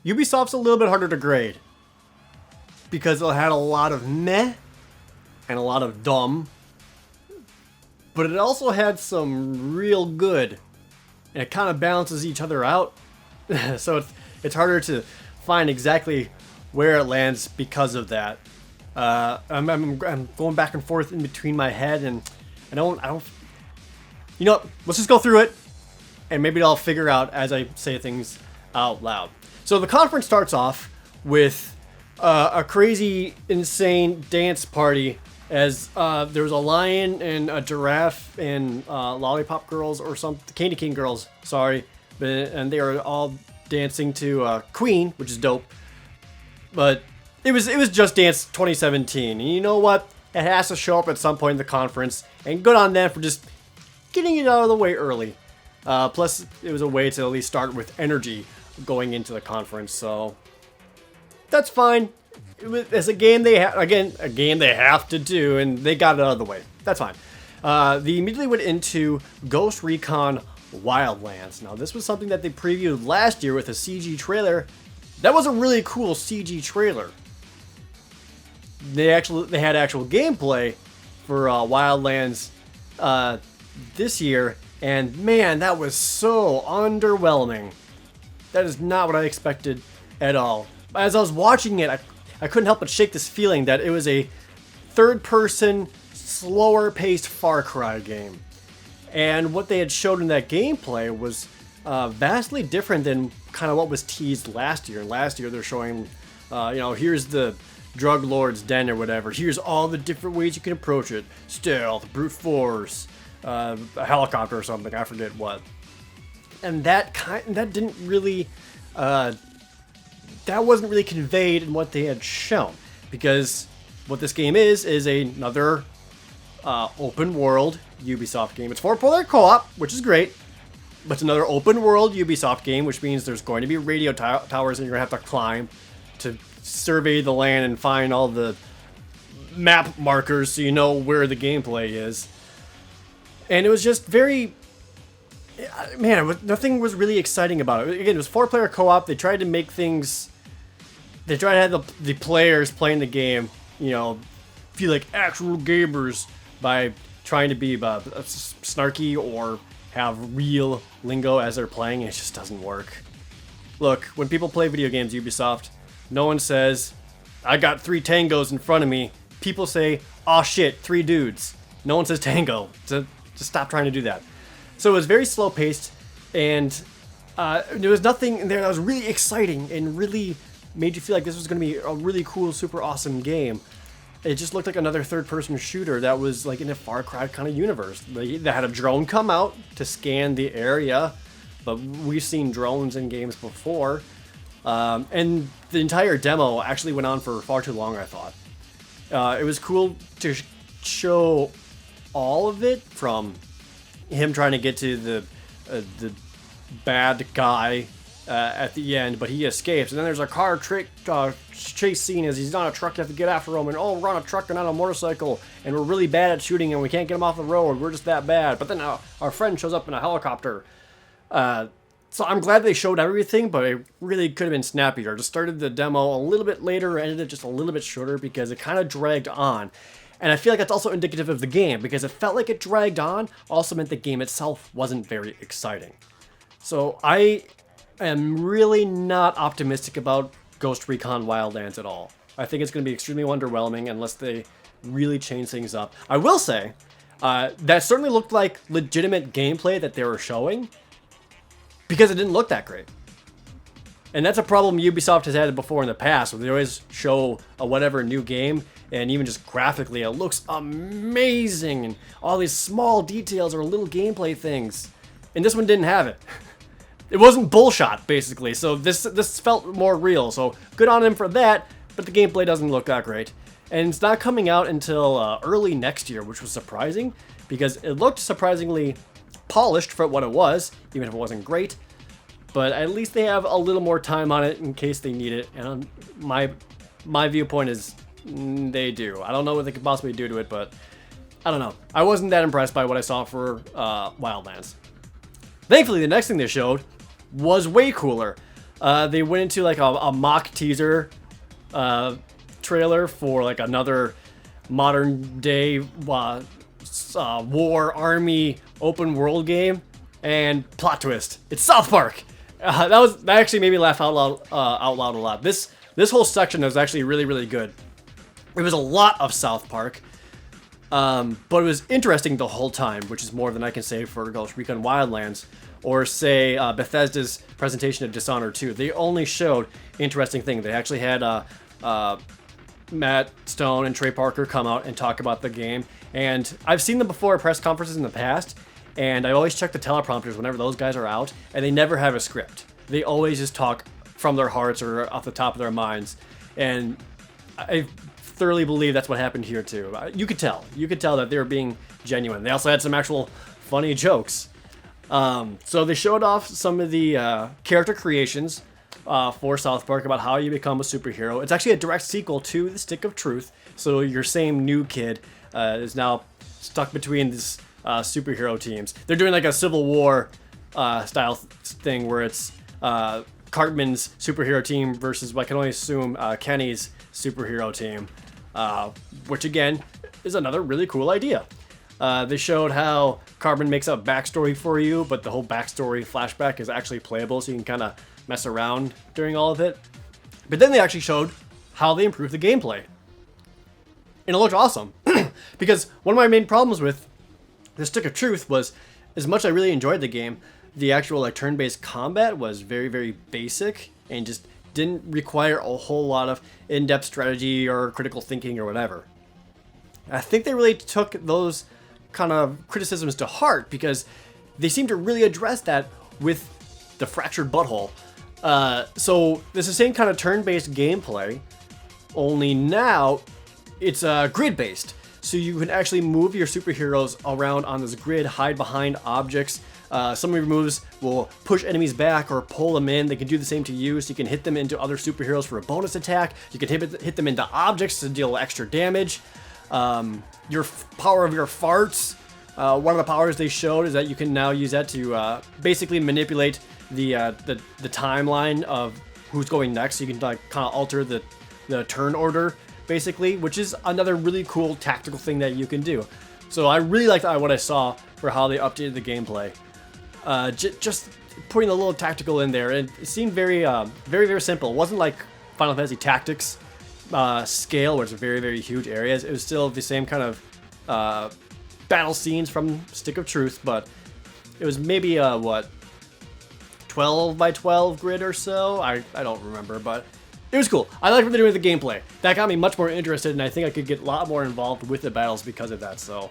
Ubisoft's a little bit harder to grade because it had a lot of meh and a lot of dumb, but it also had some real good, and it kind of balances each other out. So it's harder to find exactly where it lands because of that. I'm going back and forth in between my head, and I don't. You know what? Let's just go through it, and maybe I'll figure out as I say things out loud. So the conference starts off with a crazy, insane dance party as there was a lion and a giraffe and lollipop girls or some candy cane girls. Sorry, and they were all dancing to Queen, which is dope. But it was Just Dance 2017, and you know what? It has to show up at some point in the conference, and good on them for just getting it out of the way early. Plus, it was a way to at least start with energy going into the conference, so that's fine. It's a game they a game they have to do, and they got it out of the way. That's fine. They immediately went into Ghost Recon Wildlands. Now, this was something that they previewed last year with a CG trailer. That was a really cool CG trailer. They had actual gameplay for Wildlands this year, and man, that was so underwhelming. That is not what I expected at all. As I was watching it, I couldn't help but shake this feeling that it was a third-person, slower-paced Far Cry game. And what they had showed in that gameplay was vastly different than kind of what was teased last year. Last year they're showing, here's the drug lord's den or whatever. Here's all the different ways you can approach it. Stealth, brute force, a helicopter or something, I forget what. And that didn't really, that wasn't really conveyed in what they had shown. Because what this game is another open world Ubisoft game. It's 4-player co-op, which is great. But it's another open world Ubisoft game, which means there's going to be radio towers that you're going to have to climb to survey the land and find all the map markers so you know where the gameplay is. And it was just very... Man, nothing was really exciting about it. Again, it was 4-player co-op. They tried to make things... They tried to have the players playing the game, feel like actual gamers by trying to be snarky or have real lingo as they're playing, and it just doesn't work. Look, when people play video games, Ubisoft, no one says, I got 3 tangos in front of me. People say, aw shit, 3 dudes. No one says tango. So just stop trying to do that. So it was very slow paced, and there was nothing in there that was really exciting and really made you feel like this was going to be a really cool, super awesome game. It just looked like another third-person shooter that was like in a Far Cry kind of universe. They had a drone come out to scan the area, but we've seen drones in games before. And the entire demo actually went on for far too long, I thought. It was cool to show all of it, from him trying to get to the bad guy at the end, but he escapes. And then there's a car chase scene as he's on a truck. You have to get after him, and we're on a truck and on a motorcycle, and we're really bad at shooting, and we can't get him off the road. We're just that bad. But then our friend shows up in a helicopter. So I'm glad they showed everything, but it really could have been snappier. Just started the demo a little bit later, ended it just a little bit shorter because it kind of dragged on. And I feel like that's also indicative of the game, because it felt like it dragged on also meant the game itself wasn't very exciting. So I am really not optimistic about Ghost Recon Wildlands at all. I think it's going to be extremely underwhelming unless they really change things up. I will say, that certainly looked like legitimate gameplay that they were showing, because it didn't look that great. And that's a problem Ubisoft has had before in the past, where they always show a whatever new game, and even just graphically, it looks amazing, and all these small details or little gameplay things. And this one didn't have it. It wasn't bullshot, basically, so this felt more real, so good on him for that, but the gameplay doesn't look that great. And it's not coming out until early next year, which was surprising, because it looked surprisingly polished for what it was, even if it wasn't great. But at least they have a little more time on it in case they need it, and my viewpoint is they do. I don't know what they could possibly do to it, but I don't know. I wasn't that impressed by what I saw for Wildlands. Thankfully, the next thing they showed was way cooler. They went into like a mock teaser trailer for like another modern day war army open world game, and plot twist, it's South Park. That actually made me laugh out loud a lot. This whole section was actually really good. It was a lot of South Park, but it was interesting the whole time, which is more than I can say for Recon Wildlands or say Bethesda's presentation of Dishonored 2. They only showed interesting things. They actually had Matt Stone and Trey Parker come out and talk about the game, and I've seen them before at press conferences in the past, and I always check the teleprompters whenever those guys are out, and they never have a script. They always just talk from their hearts or off the top of their minds, and I thoroughly believe that's what happened here too. You could tell that they were being genuine. They also had some actual funny jokes. So they showed off some of the character creations for South Park about how you become a superhero. It's actually a direct sequel to The Stick of Truth. So your same new kid is now stuck between these superhero teams. They're doing like a Civil War style thing where it's Cartman's superhero team versus what I can only assume Kenny's superhero team, which again is another really cool idea. They showed how Cartman makes up backstory for you, but the whole backstory flashback is actually playable, so you can kind of mess around during all of it. But then they actually showed how they improved the gameplay. And it looked awesome. Because one of my main problems with The Stick of Truth was, as much as I really enjoyed the game, the actual like turn-based combat was very basic and just didn't require a whole lot of in-depth strategy or critical thinking or whatever. I think they really took those kind of criticisms to heart because they seem to really address that with the Fractured Butthole. So it's the same kind of turn-based gameplay, only now it's grid-based. So you can actually move your superheroes around on this grid, hide behind objects. Some of your moves will push enemies back or pull them in. They can do the same to you, so you can hit them into other superheroes for a bonus attack. You can hit them into objects to deal extra damage. Your power of your farts. One of the powers they showed is that you can now use that to basically manipulate the timeline of who's going next. So you can like kind of alter the turn order, basically, which is another really cool tactical thing that you can do. So I really liked what I saw for how they updated the gameplay. Just putting a little tactical in there, and it seemed very simple. It wasn't like Final Fantasy Tactics scale, where it's very huge areas. It was still the same kind of battle scenes from Stick of Truth, but it was maybe 12 by 12 grid or so. I don't remember, but it was cool. I like what they're doing with the gameplay. That got me much more interested, and I think I could get a lot more involved with the battles because of that. So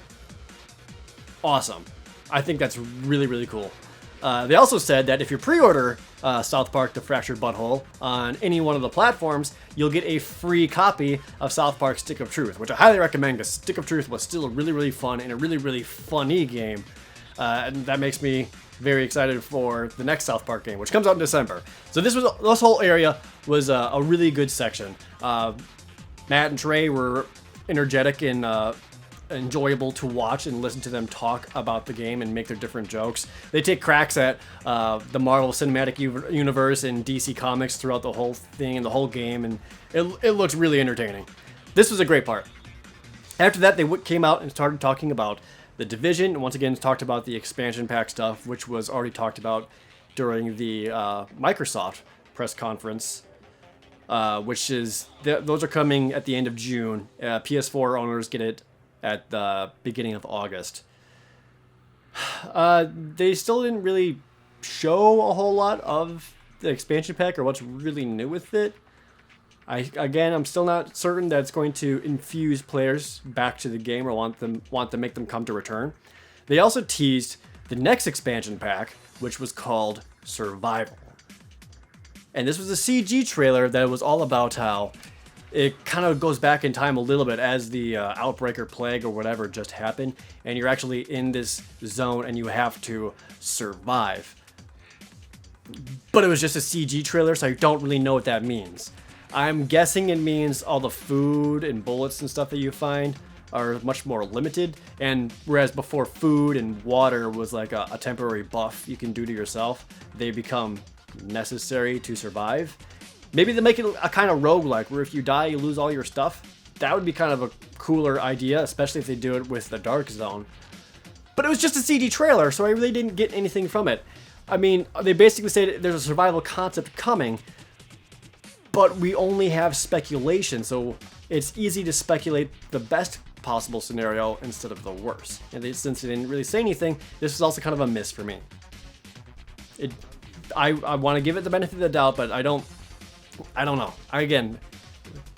awesome. I think that's really cool. They also said that if you pre-order South Park The Fractured Butthole on any one of the platforms, you'll get a free copy of South Park Stick of Truth, which I highly recommend because Stick of Truth was still a really fun and a really funny game. And that makes me very excited for the next South Park game, which comes out in December. So this whole area was a really good section. Matt and Trey were energetic and enjoyable to watch and listen to them talk about the game and make their different jokes. They take cracks at the Marvel Cinematic Universe and DC Comics throughout the whole thing and the whole game, and it looks really entertaining. This was a great part. After that, they came out and started talking about The Division, and once again talked about the expansion pack stuff, which was already talked about during the Microsoft press conference, which is those are coming at the end of June. PS4 owners get it at the beginning of August. They still didn't really show a whole lot of the expansion pack or what's really new with it. I'm still not certain that it's going to infuse players back to the game or want to make them come to return. They also teased the next expansion pack, which was called Survival. And this was a CG trailer that was all about how it kind of goes back in time a little bit as the outbreak or plague or whatever just happened, and you're actually in this zone and you have to survive. But it was just a CG trailer, so I don't really know what that means. I'm guessing it means all the food and bullets and stuff that you find are much more limited, and whereas before food and water was like a temporary buff you can do to yourself, they become necessary to survive. Maybe they make it a kind of roguelike, where if you die, you lose all your stuff. That would be kind of a cooler idea, especially if they do it with the Dark Zone. But it was just a CD trailer, so I really didn't get anything from it. I mean, they basically say there's a survival concept coming, but we only have speculation, so it's easy to speculate the best possible scenario instead of the worst. And since they didn't really say anything, this was also kind of a miss for me. I want to give it the benefit of the doubt, but I don't know. Again,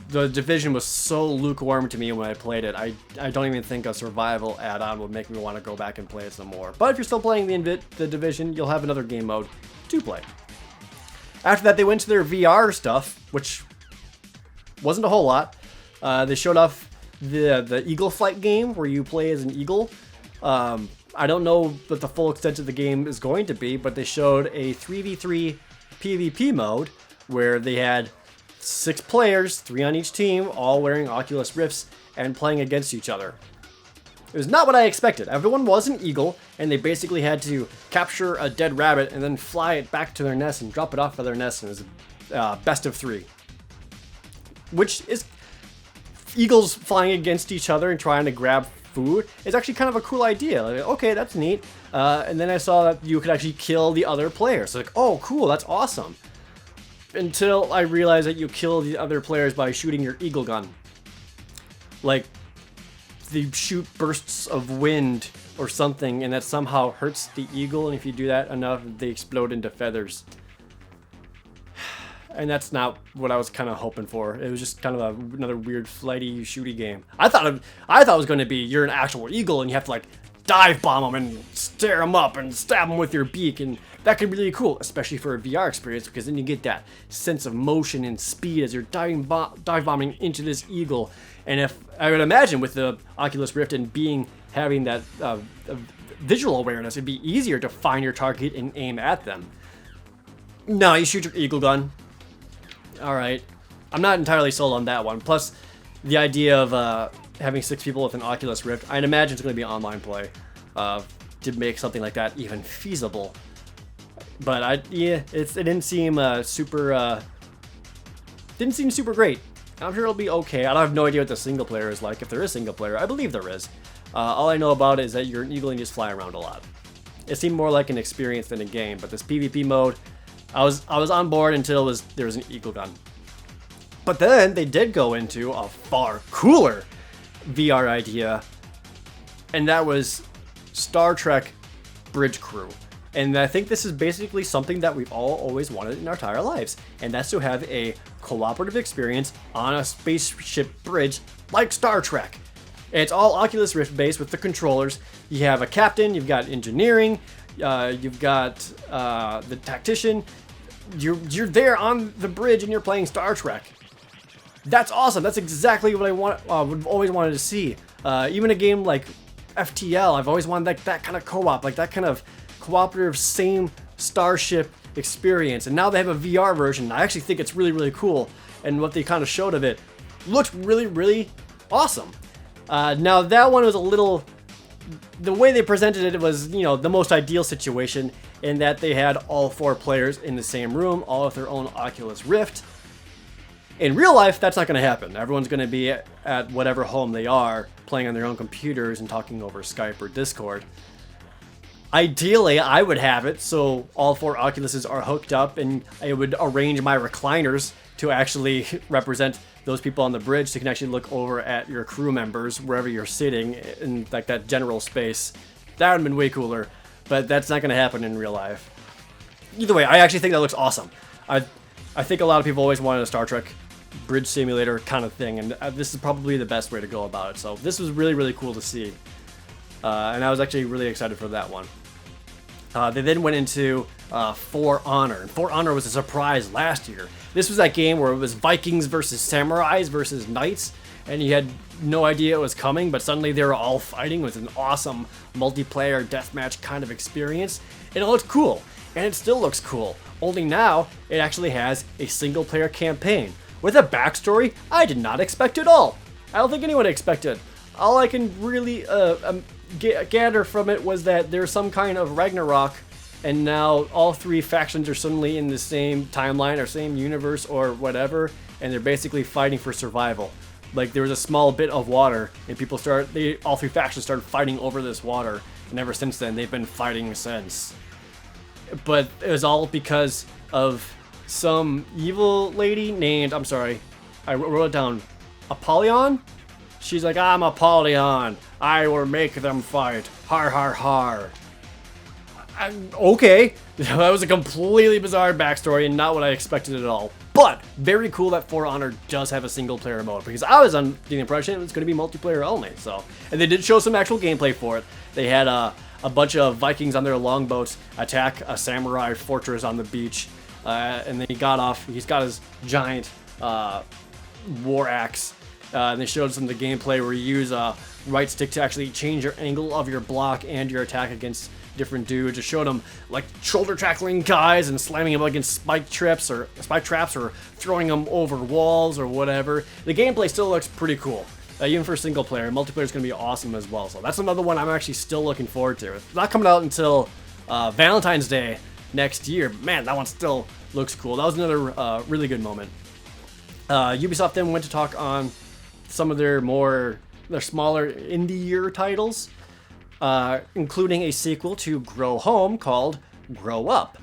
the Division was so lukewarm to me when I played it. I don't even think a survival add-on would make me want to go back and play it some more. But if you're still playing the Division, you'll have another game mode to play. After that, they went to their VR stuff, which wasn't a whole lot. They showed off the Eagle Flight game, where you play as an eagle. I don't know what the full extent of the game is going to be, but they showed a 3v3 PvP mode, where they had 6 players, 3 on each team, all wearing Oculus Rifts and playing against each other. It was not what I expected. Everyone was an eagle, and they basically had to capture a dead rabbit and then fly it back to their nest and drop it off of their nest, and it was best of 3. Which is eagles flying against each other and trying to grab food. It's actually kind of a cool idea. Like, okay, that's neat. And then I saw that you could actually kill the other players. So like, oh, cool, that's awesome. Until I realized that you kill the other players by shooting your eagle gun. Like, they shoot bursts of wind or something, and that somehow hurts the eagle, and if you do that enough, they explode into feathers. And that's not what I was kind of hoping for. It was just kind of another weird flighty shooty game. I thought it was going to be you're an actual eagle and you have to like dive bomb them and stare them up and stab them with your beak, and that could be really cool, especially for a VR experience, because then you get that sense of motion and speed as you're dive bombing into this eagle. And if I would imagine with the Oculus Rift and having that visual awareness, it'd be easier to find your target and aim at them. No, you shoot your eagle gun. All right, I'm not entirely sold on that one. Plus, the idea of having 6 people with an Oculus Rift, I'd imagine it's going to be online play to make something like that even feasible. But it didn't seem super great. I'm sure it'll be okay. I have no idea what the single player is like. If there is single player, I believe there is. All I know about it is that you're an eagle and you just fly around a lot. It seemed more like an experience than a game. But this PvP mode, I was on board until there was an eagle gun. But then they did go into a far cooler VR idea, and that was Star Trek Bridge Crew. And I think this is basically something that we've all always wanted in our entire lives, and that's to have a cooperative experience on a spaceship bridge like Star Trek. And it's all Oculus Rift based with the controllers. You have a captain, you've got engineering, you've got the tactician. You're there on the bridge and you're playing Star Trek. That's awesome. That's exactly what I would always wanted to see. Even a game like FTL, I've always wanted that kind of co-op, like that kind of cooperative same starship experience. And now they have a VR version. I actually think it's really, really cool. And what they kind of showed of it looked really, really awesome. Now that one was a little, the way they presented it was, the most ideal situation in that they had all 4 players in the same room, all with their own Oculus Rift. In real life, that's not going to happen. Everyone's going to be at whatever home they are, playing on their own computers and talking over Skype or Discord. Ideally, I would have it so all 4 Oculuses are hooked up, and I would arrange my recliners to actually represent those people on the bridge, so you can actually look over at your crew members wherever you're sitting in like that general space. That would have been way cooler, but that's not going to happen in real life. Either way, I actually think that looks awesome. I think a lot of people always wanted a Star Trek bridge simulator kind of thing, and this is probably the best way to go about it. So this was really, really cool to see. And I was actually really excited for that one. They then went into For Honor. And For Honor was a surprise last year. This was that game where it was Vikings versus samurais versus knights, and you had no idea it was coming, but suddenly they were all fighting. It was an awesome multiplayer deathmatch kind of experience, and it looked cool, and it still looks cool. Only now, it actually has a single-player campaign with a backstory I did not expect at all. I don't think anyone expected. All I can really gather from it was that there's some kind of Ragnarok and now all three factions are suddenly in the same timeline or same universe or whatever, and they're basically fighting for survival. Like, there was a small bit of water, and all three factions started fighting over this water, and ever since then, they've been fighting since. But it was all because of some evil lady named, I'm sorry, I wrote it down, Apollyon? She's like, I'm Apollyon, I will make them fight, har har har. Okay, that was a completely bizarre backstory and not what I expected at all. But very cool that For Honor does have a single player mode, because I was under the impression it was going to be multiplayer only. So, and they did show some actual gameplay for it. They had a bunch of Vikings on their longboats attack a samurai fortress on the beach, and then he's got his giant war axe. And they showed some of the gameplay where you use right stick to actually change your angle of your block and your attack against different dudes. Just showed them like shoulder tackling guys and slamming them against spike traps or throwing them over walls or whatever. The gameplay still looks pretty cool, even for single player. Multiplayer is going to be awesome as well. So that's another one I'm actually still looking forward to. It's not coming out until Valentine's Day next year. Man, that one still looks cool. That was another really good moment. Ubisoft then went to talk on some of their smaller indie-year titles, including a sequel to Grow Home called Grow Up,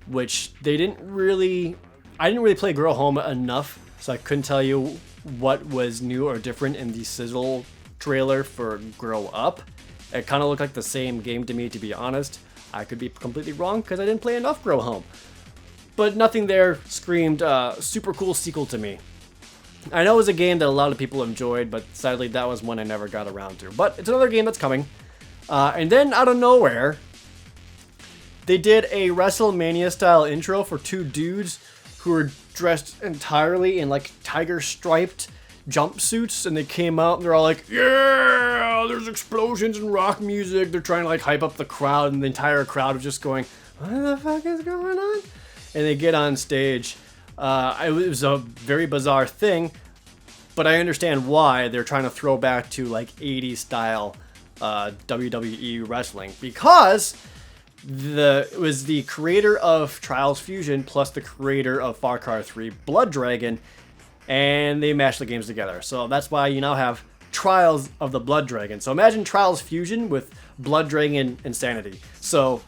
which I didn't really play Grow Home enough, so I couldn't tell you what was new or different in the sizzle trailer for Grow Up. It kind of looked like the same game to me, to be honest. I could be completely wrong because I didn't play enough Grow Home. But nothing there screamed super cool sequel to me. I know it was a game that a lot of people enjoyed, but sadly that was one I never got around to. But it's another game that's coming. And then out of nowhere, they did a WrestleMania style intro for two dudes who were dressed entirely in like tiger striped jumpsuits, and they came out and they're all like, yeah, there's explosions and rock music. They're trying to like hype up the crowd, and the entire crowd was just going, what the fuck is going on? And they get on stage. It was a very bizarre thing, but I understand why they're trying to throw back to like 80s style WWE wrestling, because it was the creator of Trials Fusion plus the creator of Far Cry 3 Blood Dragon, and they mashed the games together. So that's why you now have Trials of the Blood Dragon. So imagine Trials Fusion with Blood Dragon Insanity. So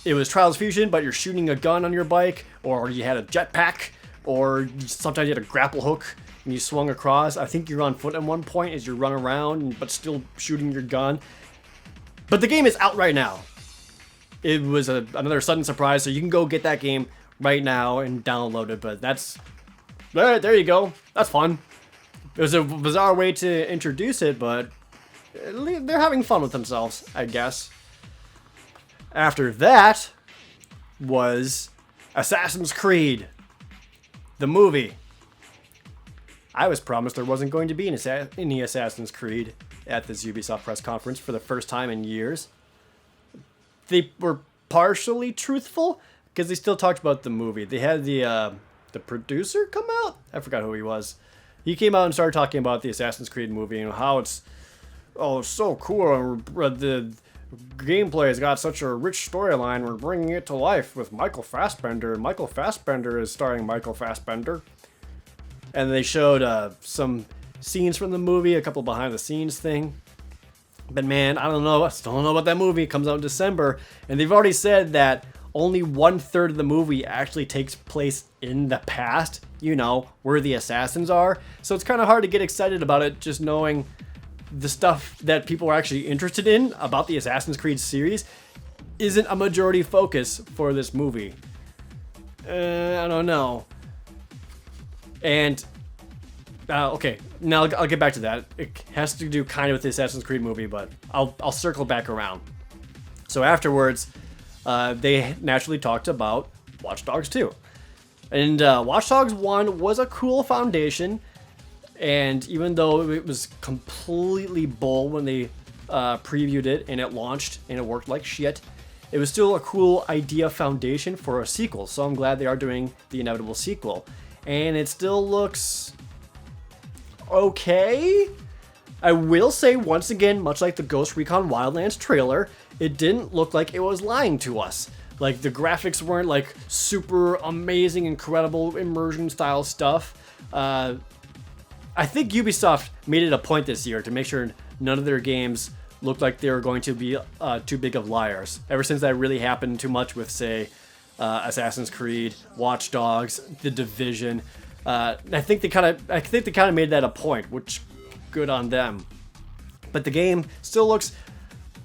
it was Trials Fusion, but you're shooting a gun on your bike, or you had a jetpack, or sometimes you had a grapple hook and you swung across. I think you're on foot at one point as you run around, but still shooting your gun. But the game is out right now. It was another sudden surprise, so you can go get that game right now and download it. But there you go. That's fun. It was a bizarre way to introduce it, but they're having fun with themselves, I guess. After that was Assassin's Creed, the movie. I was promised there wasn't going to be any Assassin's Creed at this Ubisoft Press Conference for the first time in years. They were partially truthful because they still talked about the movie. They had the producer come out. I forgot who he was. He came out and started talking about the Assassin's Creed movie and how it's so cool. The gameplay has got such a rich storyline. We're bringing it to life with Michael Fassbender. Michael Fassbender is starring Michael Fassbender. And they showed some scenes from the movie, a couple behind the scenes thing. But man, I don't know. I still don't know about that movie. It comes out in December. And they've already said that only 1/3 of the movie actually takes place in the past, where the assassins are. So it's kind of hard to get excited about it just knowing the stuff that people are actually interested in about the Assassin's Creed series isn't a majority focus for this movie. I don't know. And okay, now I'll get back to that. It has to do kind of with the Assassin's Creed movie, but I'll circle back around. So afterwards, they naturally talked about Watch Dogs 2. And Watch Dogs 1 was a cool foundation, and even though it was completely bull when they previewed it and it launched and it worked like shit, it was still a cool idea foundation for a sequel. So I'm glad they are doing the inevitable sequel. And it still looks okay. I will say once again, much like the Ghost Recon Wildlands trailer, it didn't look like it was lying to us. Like, the graphics weren't like super amazing, incredible immersion style stuff. I think Ubisoft made it a point this year to make sure none of their games looked like they were going to be too big of liars. Ever since that really happened too much with, say, Assassin's Creed, Watch Dogs, The Division. I think they kind of made that a point, which good on them. But the game still looks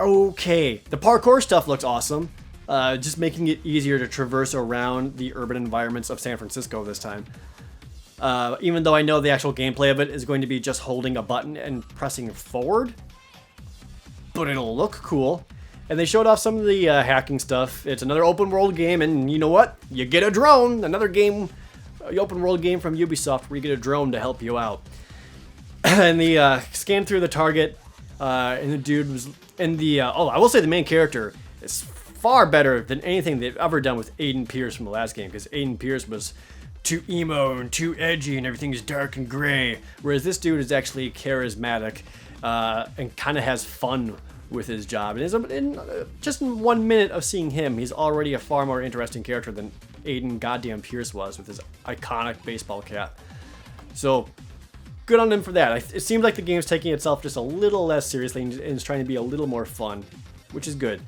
okay. The parkour stuff looks awesome. Just making it easier to traverse around the urban environments of San Francisco this time. Even though I know the actual gameplay of it is going to be just holding a button and pressing forward. But it'll look cool. And they showed off some of the hacking stuff. It's another open world game, and you know what? You get a drone. Another game, open world game from Ubisoft where you get a drone to help you out. And the scan through the target, and the dude was in the. I will say the main character is far better than anything they've ever done with Aiden Pierce from the last game, because Aiden Pierce was too emo and too edgy and everything is dark and gray, whereas this dude is actually charismatic and kind of has fun with his job. And just in 1 minute of seeing him, he's already a far more interesting character than Aiden goddamn Pierce was with his iconic baseball cap. So good on him for that. It seems like the game's taking itself just a little less seriously and is trying to be a little more fun, which is good.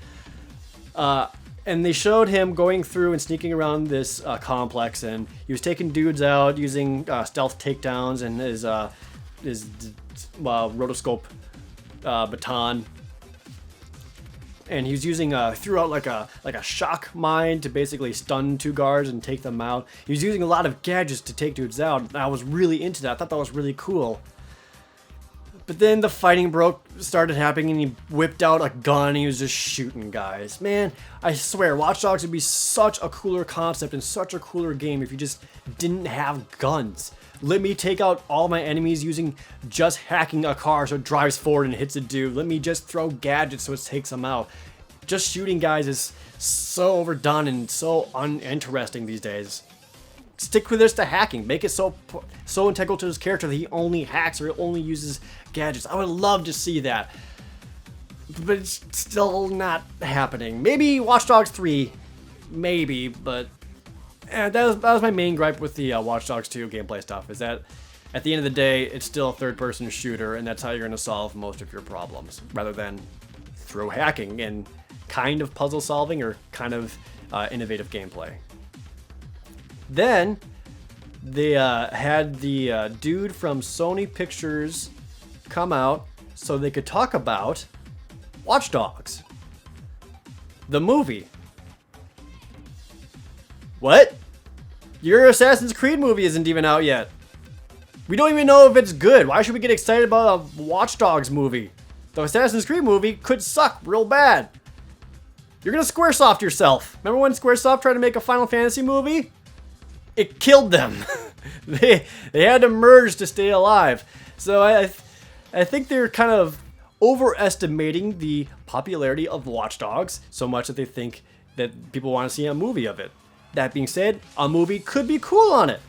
And they showed him going through and sneaking around this complex, and he was taking dudes out using stealth takedowns and his rotoscope baton. And he was using threw out like a shock mine to basically stun two guards and take them out. He was using a lot of gadgets to take dudes out. And I was really into that. I thought that was really cool. But then the fighting started happening, and he whipped out a gun and he was just shooting guys. Man, I swear, Watch Dogs would be such a cooler concept and such a cooler game if you just didn't have guns. Let me take out all my enemies using just hacking a car so it drives forward and hits a dude. Let me just throw gadgets so it takes them out. Just shooting guys is so overdone and so uninteresting these days. Stick with this to hacking. Make it so integral to his character that he only hacks or he only uses gadgets. I would love to see that. But it's still not happening. Maybe Watch Dogs 3. Maybe, but that was my main gripe with the Watch Dogs 2 gameplay stuff, is that at the end of the day, it's still a third-person shooter, and that's how you're going to solve most of your problems, rather than through hacking and kind of puzzle solving or kind of innovative gameplay. Then they had the dude from Sony Pictures come out so they could talk about Watch Dogs, the movie. What? Your Assassin's Creed movie isn't even out yet. We don't even know if it's good. Why should we get excited about a Watch Dogs movie? The Assassin's Creed movie could suck real bad. You're gonna Squaresoft yourself. Remember when Squaresoft tried to make a Final Fantasy movie? It killed them. they had to merge to stay alive. So I think they're kind of overestimating the popularity of Watch Dogs so much that they think that people want to see a movie of it. That being said, a movie could be cool on it.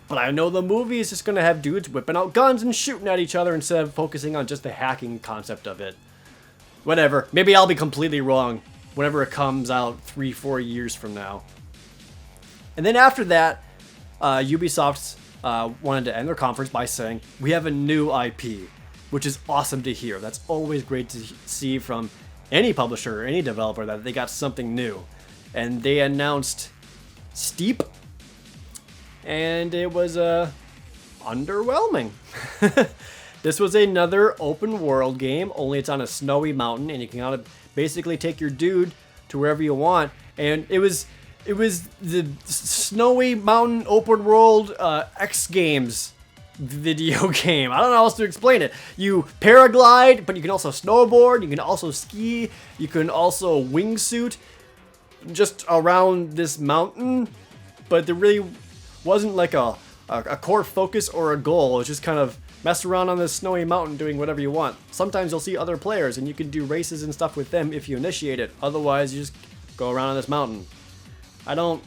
But I know the movie is just going to have dudes whipping out guns and shooting at each other instead of focusing on just the hacking concept of it. Whatever. Maybe I'll be completely wrong whenever it comes out 3-4 years from now. And then after that, Ubisoft wanted to end their conference by saying, we have a new IP, which is awesome to hear. That's always great to see from any publisher or any developer, that they got something new. And they announced Steep, and it was underwhelming. This was another open world game, only it's on a snowy mountain, and you can kind of basically take your dude to wherever you want. And it was the snowy mountain open world X Games video game. I don't know how else to explain it. You paraglide, but you can also snowboard, you can also ski, you can also wingsuit just around this mountain, but there really wasn't like a core focus or a goal. It's just kind of mess around on this snowy mountain doing whatever you want. Sometimes you'll see other players and you can do races and stuff with them if you initiate it. Otherwise, you just go around on this mountain. I don't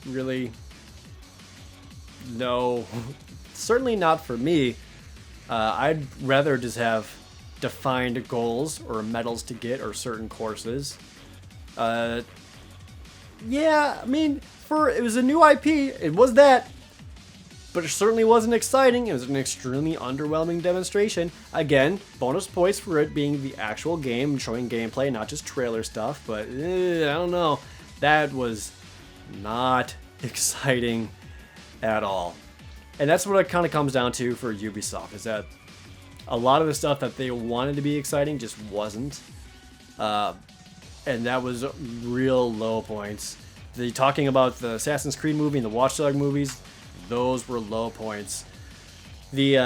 really know. Certainly not for me. I'd rather just have defined goals or medals to get or certain courses. Yeah, I mean, it was a new IP, it was that, but it certainly wasn't exciting. It was an extremely underwhelming demonstration. Again, bonus points for it being the actual game, showing gameplay, not just trailer stuff, but I don't know. That was not exciting at all. And that's what it kind of comes down to for Ubisoft, is that a lot of the stuff that they wanted to be exciting just wasn't. And that was real low points. Talking about the Assassin's Creed movie and the Watch Dogs movies, those were low points. The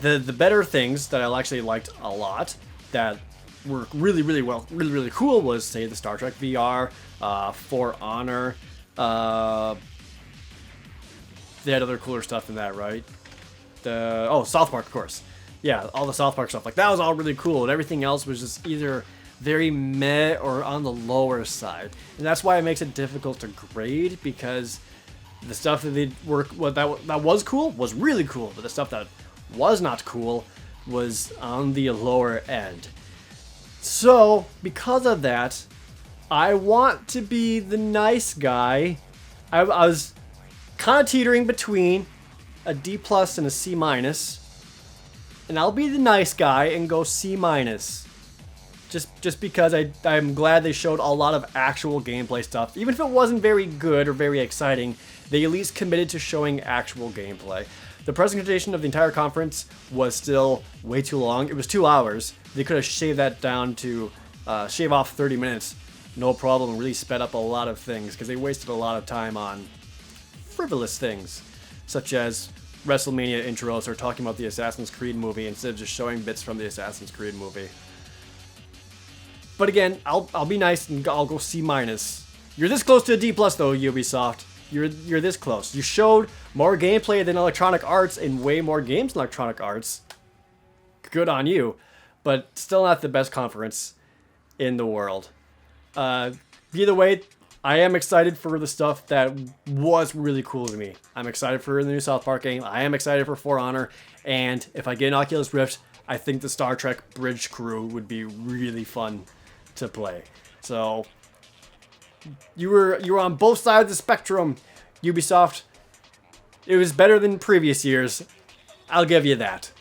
better things that I actually liked a lot that were really cool was, say, the Star Trek VR, For Honor. They had other cooler stuff than that, right? South Park, of course. Yeah, all the South Park stuff. Like, that was all really cool, and everything else was just either very meh or on the lower side. And that's why it makes it difficult to grade, because the stuff that that was cool was really cool, but the stuff that was not cool was on the lower end. So, because of that, I want to be the nice guy. I was kind of teetering between a D+ and a C-, and I'll be the nice guy and go C-. Just because I'm glad they showed a lot of actual gameplay stuff. Even if it wasn't very good or very exciting, they at least committed to showing actual gameplay. The presentation of the entire conference was still way too long. It was 2 hours. They could have shaved that down to shave off 30 minutes. No problem, and really sped up a lot of things, because they wasted a lot of time on frivolous things, such as WrestleMania intros or talking about the Assassin's Creed movie instead of just showing bits from the Assassin's Creed movie. But again, I'll be nice and I'll go C-. You're this close to a D+ though, Ubisoft. You're this close. You showed more gameplay than Electronic Arts and way more games than Electronic Arts. Good on you. But still not the best conference in the world. Either way, I am excited for the stuff that was really cool to me. I'm excited for the new South Park game. I am excited for For Honor. And if I get an Oculus Rift, I think the Star Trek Bridge Crew would be really fun to play. So you were on both sides of the spectrum, Ubisoft. It was better than previous years. I'll give you that.